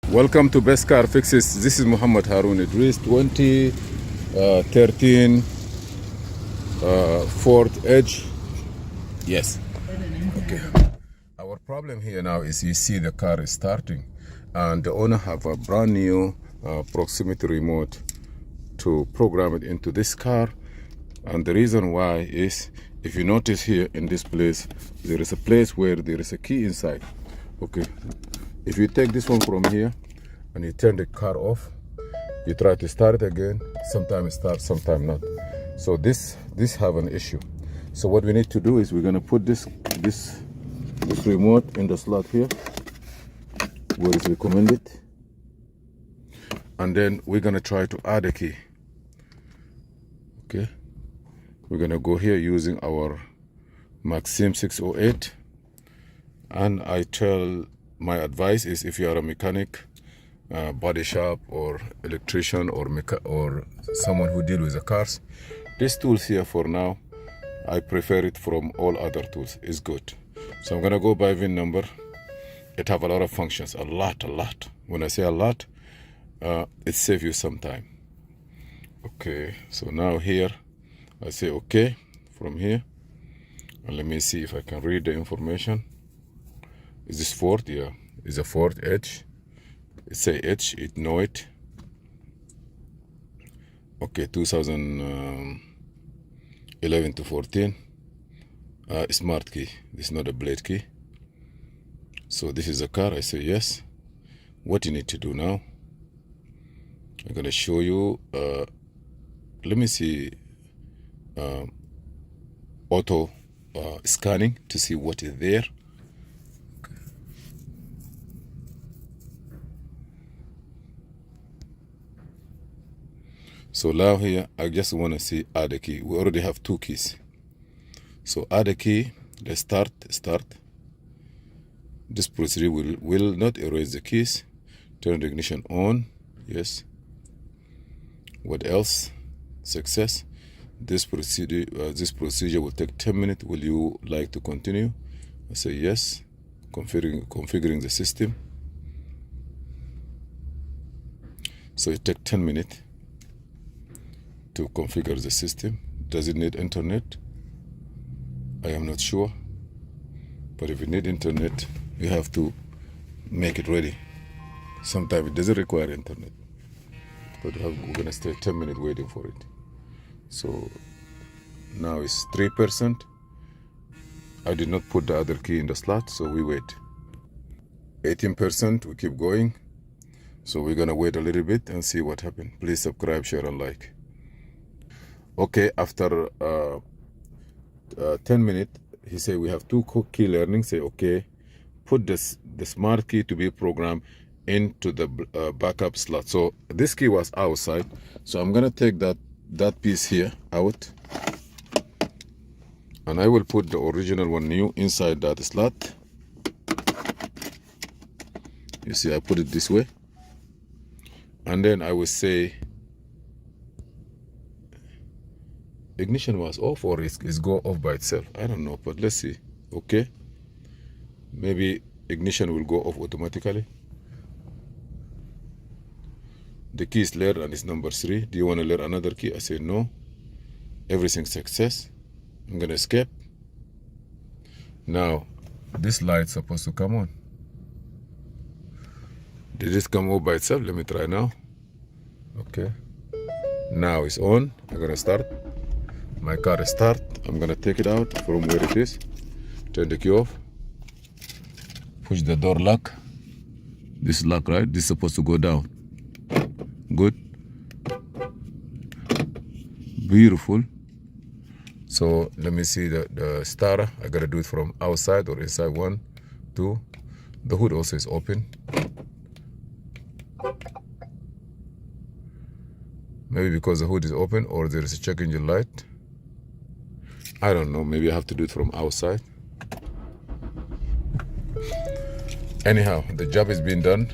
Welcome to Best Car Fixes. This is Muhammad Harun Idris, 2013 Ford Edge. Yes. Okay. Our problem here now is you see the car is starting, and the owner have a brand new proximity remote to program it into this car. And the reason why is, if you notice here in this place, there is a place where there is a key inside. Okay. If you take this one from here and you turn the car off, you try to start it again, sometimes it starts, sometimes not. So this have an issue. So what we need to do is we're gonna put this remote in the slot here where it's recommended, and then we're gonna try to add a key. Okay, we're gonna go here using our im608, and I tell my advice is, if you are a mechanic, body shop or electrician or someone who deals with the cars, this tools here for now, I prefer it from all other tools. It's good. So I'm gonna go by VIN number. It have a lot of functions, a lot. When I say a lot, it saves you some time. Okay, so now here I say okay from here, and let me see if I can read the information. Is this Ford? Yeah, it's a Ford Edge. It say Edge, it know it. Okay, 2011 to 14. Smart key. This is not a blade key. So this is a car. I say yes. What you need to do now, I'm gonna show you. Let me see. Auto scanning to see what is there. So now here, I just want to see add a key. We already have two keys. So add a key, let's start. This procedure will not erase the keys. Turn the ignition on, yes. What else? Success. This procedure will take 10 minutes. Will you like to continue? I say yes. Configuring the system. So it takes 10 minutes to configure the system. Does it need internet? I am not sure, but if you need internet, you have to make it ready. Sometimes it doesn't require internet, but we're gonna stay 10 minutes waiting for it. So now it's 3%. I did not put the other key in the slot, so we wait. 18%, we keep going. So we're gonna wait a little bit and see what happens. Please subscribe, share, and like. Okay, after 10 minutes, he said we have two key learning. Say okay, put the smart key to be programmed into the backup slot. So this key was outside, so I'm gonna take that piece here out, and I will put the original one new inside that slot. You see, I put it this way, and then I will say ignition was off, or it's go off by itself. I don't know, but let's see. Okay, maybe ignition will go off automatically. The key is learned and it's number 3. Do you want to learn another key? I say no. Everything success. I'm gonna escape. Now this light's supposed to come on. Did it come off by itself? Let me try now. Okay, now it's on. I'm gonna start. My car is start. I'm gonna take it out from where it is. Turn the key off. Push the door lock. This lock, right? This is supposed to go down. Good. Beautiful. So let me see the starter. I gotta do it from outside or inside. 1, 2. The hood also is open. Maybe because the hood is open, or there is a check engine light. I don't know. Maybe I have to do it from outside. Anyhow, the job is being done.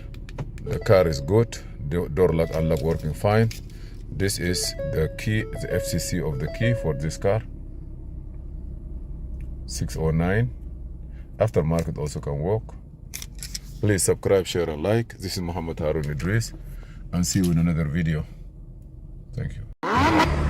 The car is good. The door lock, unlock working fine. This is the key, the FCC of the key for this car. 609. Aftermarket also can work. Please subscribe, share, and like. This is Muhammad Harun Idris, and see you in another video. Thank you.